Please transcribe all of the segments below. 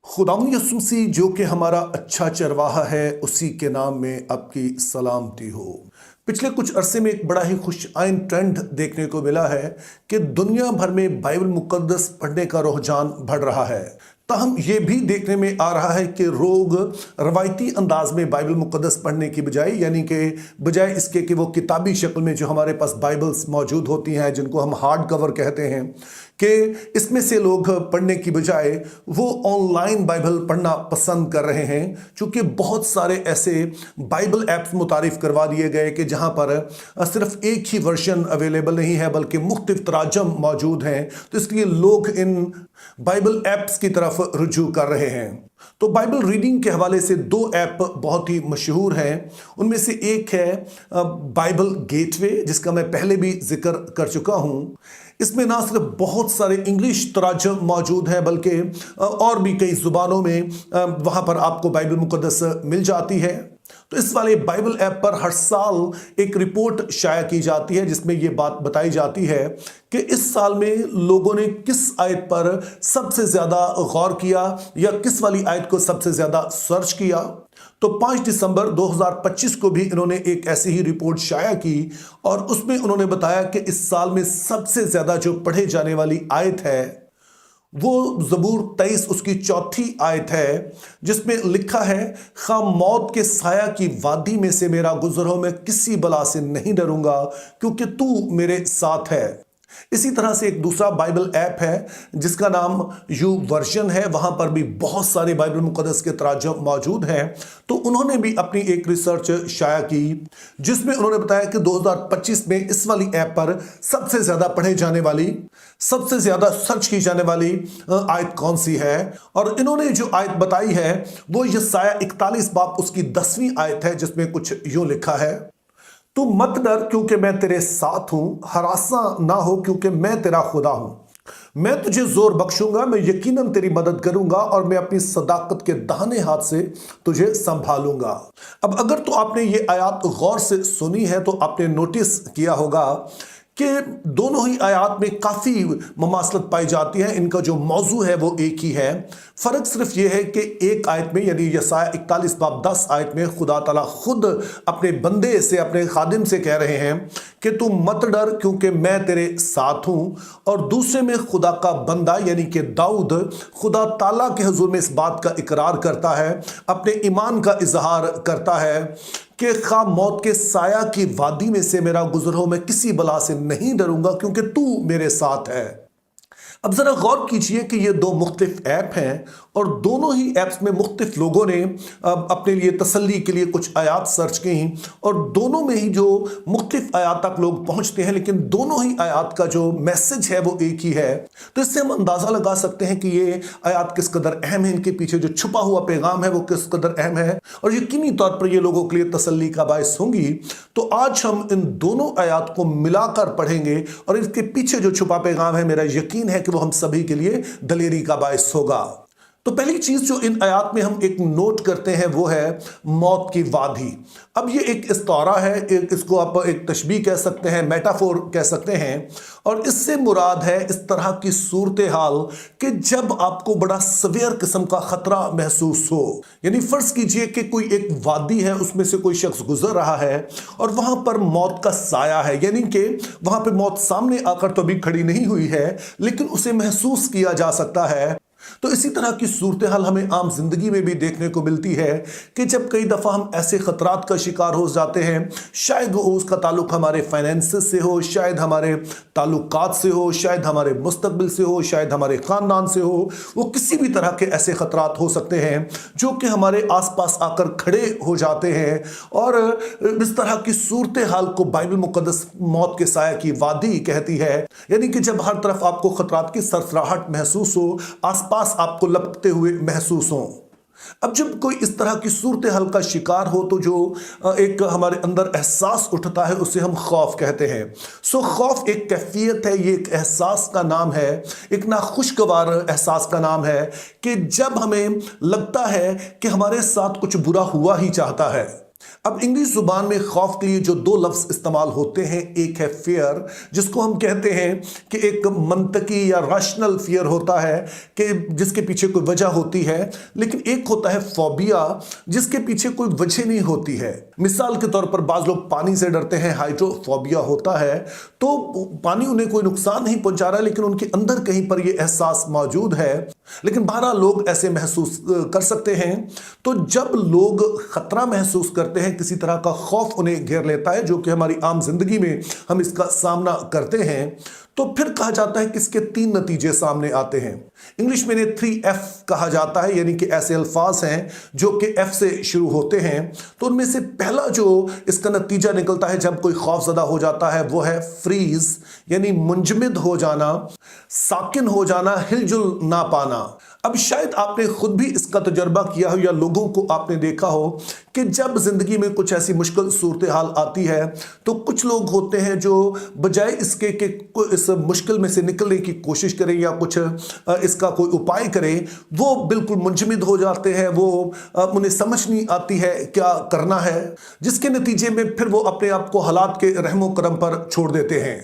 खुदावंद यीशु मसीह जो कि हमारा अच्छा चरवाहा है, उसी के नाम में आपकी सलामती हो। पिछले कुछ अरसे में एक बड़ा ही खुश आइन ट्रेंड देखने को मिला है कि दुनिया भर में बाइबल मुकद्दस पढ़ने का रुझान बढ़ रहा है। ताहम ये भी देखने में आ रहा है कि लोग रवायती अंदाज में बाइबल मुकद्दस पढ़ने की बजाय, यानी कि बजाय इसके कि वो किताबी शक्ल में जो हमारे पास बाइबल्स मौजूद होती हैं, जिनको हम हार्ड कवर कहते हैं, कि इसमें से लोग पढ़ने की बजाय वो ऑनलाइन बाइबल पढ़ना पसंद कर रहे हैं। चूंकि बहुत सारे ऐसे बाइबल ऐप्स मुतारिफ करवा दिए गए कि जहां पर सिर्फ एक ही वर्जन अवेलेबल नहीं है बल्कि मुख्तलिफ तराजम मौजूद हैं, तो इसलिए लोग इन बाइबल ऐप्स की तरफ रुजू कर रहे हैं। तो बाइबल रीडिंग के हवाले से दो ऐप बहुत ही मशहूर हैं। उनमें से एक है बाइबल गेटवे, जिसका मैं पहले भी जिक्र कर चुका हूं। इसमें ना सिर्फ बहुत सारे इंग्लिश तराजम मौजूद हैं बल्कि और भी कई जुबानों में वहां पर आपको बाइबल मुकद्दस मिल जाती है। तो इस वाले बाइबल ऐप पर हर साल एक रिपोर्ट शाया की जाती है जिसमें यह बात बताई जाती है कि इस साल में लोगों ने किस आयत पर सबसे ज्यादा गौर किया या किस वाली आयत को सबसे ज्यादा सर्च किया। तो 5 दिसंबर 2025 को भी इन्होंने एक ऐसी ही रिपोर्ट शाया की और उसमें उन्होंने बताया कि इस साल में सबसे ज्यादा जो पढ़े जाने वाली आयत है वो ज़बूर 23 उसकी चौथी आयत है, जिसमें लिखा है, खा मौत के साया की वादी में से मेरा गुजर हो, मैं किसी बला से नहीं डरूंगा क्योंकि तू मेरे साथ है। इसी तरह से एक दूसरा बाइबल ऐप है जिसका नाम यू वर्जन है। वहां पर भी बहुत सारे बाइबल मुकद्दस के तराजम मौजूद हैं। तो उन्होंने भी अपनी एक रिसर्च शाया की जिसमें उन्होंने बताया कि 2025 में इस वाली ऐप पर सबसे ज्यादा पढ़े जाने वाली, सबसे ज्यादा सर्च की जाने वाली आयत कौन सी है। और इन्होंने जो आयत बताई है वो यशायाह 41 बाब उसकी 10वीं आयत है, जिसमें कुछ यूं लिखा है, तू मत डर क्योंकि मैं तेरे साथ हूं, हरासा ना हो क्योंकि मैं तेरा खुदा हूं। मैं तुझे जोर बख्शूंगा, मैं यकीनन तेरी मदद करूंगा और मैं अपनी सदाकत के दाहिने हाथ से तुझे संभालूंगा। अब अगर तो आपने ये आयत गौर से सुनी है तो आपने नोटिस किया होगा कि दोनों ही आयत में काफ़ी ममासलत पाई जाती है। इनका जो मौजू है वो एक ही है। फ़र्क सिर्फ ये है कि एक आयत में, यानी यशायाह 41 बाब 10 आयत में खुदा ताला खुद अपने बंदे से, अपने खादिम से कह रहे हैं कि तू मत डर क्योंकि मैं तेरे साथ हूँ। और दूसरे में खुदा का बंदा यानी कि दाऊद खुदा ताला के हुजूर में इस बात का इकरार करता है, अपने ईमान का इजहार करता है कि खा मौत के साया की वादी में से मेरा गुजर हो, मैं किसी बला से नहीं डरूंगा क्योंकि तू मेरे साथ है। अब जरा गौर कीजिए कि ये दो मुख्तलिफ ऐप हैं और दोनों ही ऐप्स में मुख्तलिफ लोगों ने अपने लिए तसल्ली के लिए कुछ आयात सर्च की और दोनों में ही जो मुख्तलिफ आयात तक लोग पहुंचते हैं, लेकिन दोनों ही आयात का जो मैसेज है वो एक ही है। तो इससे हम अंदाजा लगा सकते हैं कि ये आयात किस कदर अहम है, इनके पीछे जो छुपा हुआ पैगाम है वो किस कदर अहम है और यकीनी तौर पर ये लोगों के लिए तसल्ली का बायस होंगी। तो आज हम इन दोनों आयात को मिलाकर पढ़ेंगे और इसके पीछे जो छुपा पैगाम है, मेरा यकीन है कि वो हम सभी के लिए दलेरी का बायस होगा। तो पहली चीज जो इन आयात में हम एक नोट करते हैं वो है मौत की वादी। अब ये एक इस्तारा है, इसको आप एक तशबीह कह सकते हैं, मेटाफोर कह सकते हैं। और इससे मुराद है इस तरह की सूरत हाल कि जब आपको बड़ा सवेयर किस्म का खतरा महसूस हो। यानी फर्ज कीजिए कि कोई एक वादी है, उसमें से कोई शख्स गुजर रहा है और वहां पर मौत का साया है, यानी कि वहां पर मौत सामने आकर तो अभी खड़ी नहीं हुई है लेकिन उसे महसूस किया जा सकता है। तो इसी तरह की सूरत हाल हमें आम जिंदगी में भी देखने को मिलती है कि जब कई दफ़ा हम ऐसे खतरात का शिकार हो जाते हैं, शायद वो उसका ताल्लुक हमारे फाइनेंसेस से हो, शायद हमारे ताल्लुकात से हो, शायद हमारे मुस्तकबिल से हो, शायद हमारे ख़ानदान से हो, वो किसी भी तरह के ऐसे खतरात हो सकते हैं जो कि हमारे आसपास आकर खड़े हो जाते हैं। और इस तरह की सूरत हाल को बाइबल मुकद्दस मौत के साया की वादी कहती है, यानी कि जब हर तरफ आपको खतरात की सरसराहट महसूस हो, पास आपको लपकते हुए महसूस हो। अब जब कोई इस तरह की सूरत हाल का शिकार हो तो जो एक हमारे अंदर एहसास उठता है उसे हम खौफ कहते हैं। सो खौफ एक कैफियत है, ये एक एहसास का नाम है, एक नाखुशगवार एहसास का नाम है कि जब हमें लगता है कि हमारे साथ कुछ बुरा हुआ ही चाहता है। अब इंग्लिश जुबान में खौफ के लिए जो दो लफ्ज इस्तेमाल होते हैं, एक है फियर, जिसको हम कहते हैं कि एक मंतकी या रैशनल फियर होता है कि जिसके पीछे कोई वजह होती है, लेकिन एक होता है फोबिया जिसके पीछे कोई वजह नहीं होती है। मिसाल के तौर पर बाज लोग पानी से डरते हैं, हाइड्रोफोबिया होता है, तो पानी उन्हें कोई नुकसान नहीं पहुंचा रहा है लेकिन उनके अंदर कहीं पर यह एहसास मौजूद है, लेकिन 12 लोग ऐसे महसूस कर सकते हैं। तो जब लोग खतरा महसूस करते हैं, किसी तरह का खौफ उन्हें घेर लेता है, जो कि हमारी आम जिंदगी में हम इसका सामना करते हैं, तो फिर कहा जाता है कि इसके 3 नतीजे सामने आते हैं। इंग्लिश में इन्हें 3F कहा जाता है, यानी कि ऐसे अल्फाज हैं जो कि F से शुरू होते हैं। तो उनमें से पहला जो इसका नतीजा निकलता है जब कोई खौफजदा हो जाता है वो है फ्रीज, यानी मुंजमद हो जाना, साकिन हो जाना, हिलजुल ना पाना। अब शायद आपने खुद भी इसका तजर्बा किया हो या लोगों को आपने देखा हो कि जब जिंदगी में कुछ ऐसी मुश्किल सूरत हाल आती है तो कुछ लोग होते हैं जो बजाय इसके कि इस मुश्किल में से निकलने की कोशिश करें या कुछ इसका कोई उपाय करें, वो बिल्कुल मुंजमद हो जाते हैं, वो उन्हें समझ नहीं आती है क्या करना है, जिसके नतीजे में फिर वो अपने आप को हालात के रहमो करम पर छोड़ देते हैं।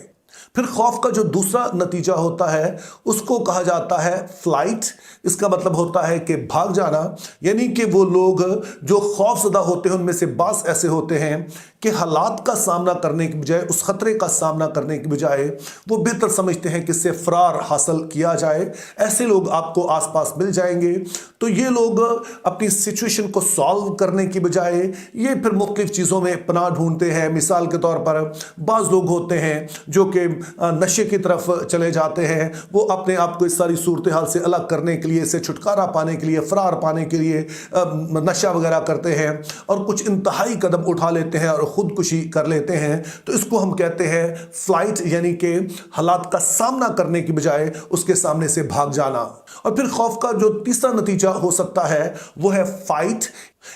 फिर खौफ का जो दूसरा नतीजा होता है उसको कहा जाता है फ्लाइट। इसका मतलब होता है कि भाग जाना, यानी कि वो लोग जो खौफजदा होते हैं उनमें से बास ऐसे होते हैं कि हालात का सामना करने की बजाय, उस खतरे का सामना करने की बजाय वो बेहतर समझते हैं कि इससे फरार हासिल किया जाए। ऐसे लोग आपको आसपास मिल जाएंगे। तो ये लोग अपनी सिचुएशन को सॉल्व करने की बजाय ये फिर मुख्तलिफ चीज़ों में पनाह ढूंढते हैं। मिसाल के तौर पर बाज़ लोग होते हैं जो कि नशे की तरफ चले जाते हैं, वो अपने आप को इस सारी सूरत हाल से अलग करने के लिए, इससे छुटकारा पाने के लिए, फरार पाने के लिए नशा वगैरह करते हैं और कुछ इंतहाई कदम उठा लेते हैं और खुदकुशी कर लेते हैं। तो इसको हम कहते हैं फ्लाइट, यानी कि हालात का सामना करने की बजाय उसके सामने से भाग जाना। और फिर खौफ का जो तीसरा नतीजा हो सकता है वो है फाइट,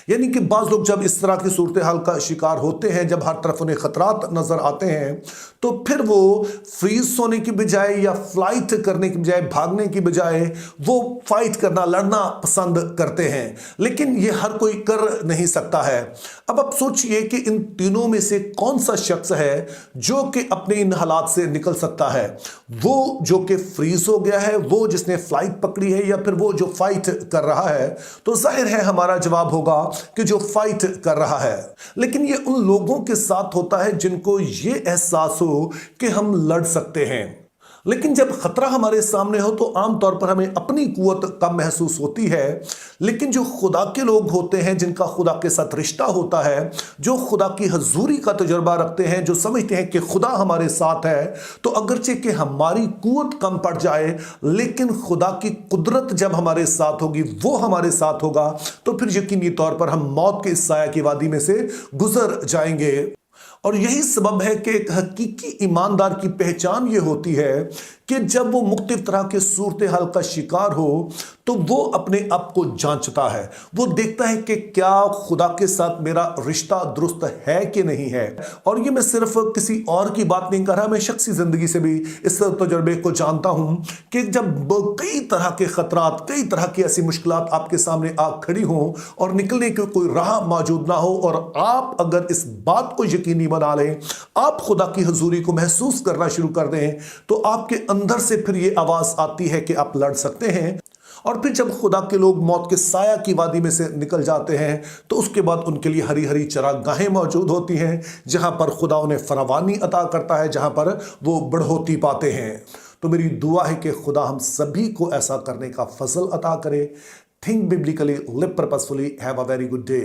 यानी कि बाज़ लोग जब इस तरह की सूरत हाल का शिकार होते हैं, जब हर तरफ उन्हें खतरात नजर आते हैं, तो फिर वो फ्रीज होने की बजाय या फ्लाइट करने की बजाय, भागने की बजाय वो फाइट करना, लड़ना पसंद करते हैं। लेकिन ये हर कोई कर नहीं सकता है। अब आप सोचिए कि इन तीनों में से कौन सा शख्स है जो कि अपने इन हालात से निकल सकता है? वो जो कि फ्रीज हो गया है, वो जिसने फ्लाइट पकड़ी है, या फिर वो जो फाइट कर रहा है? तो जाहिर है हमारा जवाब होगा कि जो फाइट कर रहा है। लेकिन ये उन लोगों के साथ होता है जिनको ये एहसास हो कि हम लड़ सकते हैं। लेकिन जब खतरा हमारे सामने हो तो आमतौर पर हमें अपनी कुव्वत कम महसूस होती है। लेकिन जो खुदा के लोग होते हैं, जिनका खुदा के साथ रिश्ता होता है, जो खुदा की हजूरी का तजुर्बा रखते हैं, जो समझते हैं कि खुदा हमारे साथ है, तो अगरचे कि हमारी कुव्वत कम पड़ जाए, लेकिन खुदा की कुदरत जब हमारे साथ होगी, वो हमारे साथ होगा, तो फिर यकीनी तौर पर हम मौत के इस साया की वादी में से गुजर जाएंगे। और यही सबब है कि एक हकीकी ईमानदार की पहचान ये होती है कि जब वो मुख्तलिफ तरह के सूरत हाल का शिकार हो तो वो अपने आप को जांचता है। वो देखता है कि क्या खुदा के साथ मेरा रिश्ता दुरुस्त है कि नहीं है। और ये मैं सिर्फ किसी और की बात नहीं कर रहा, मैं शख्सी जिंदगी से भी इस तजुर्बे को जानता हूं कि जब कई तरह के खतरात, कई तरह की ऐसी मुश्किलात आपके सामने आ खड़ी हों और निकलने की कोई राह मौजूद ना हो, और आप अगर इस बात को यकीनी बना लें, आप खुदा की हुजूरी को महसूस करना शुरू कर दें, तो आपके अंदर से फिर ये आवाज आती है कि आप लड़ सकते हैं। और फिर जब खुदा के लोग मौत के साया की वादी में से निकल जाते हैं तो उसके बाद उनके लिए हरी हरी चरागाहें मौजूद होती हैं, जहां पर खुदा उन्हें फरावानी अता करता है, जहां पर वो बढ़ोती पाते हैं। तो मेरी दुआ है कि खुदा हम सभी को ऐसा करने का फजल अता करे। Think biblically, live purposefully, have a very good day.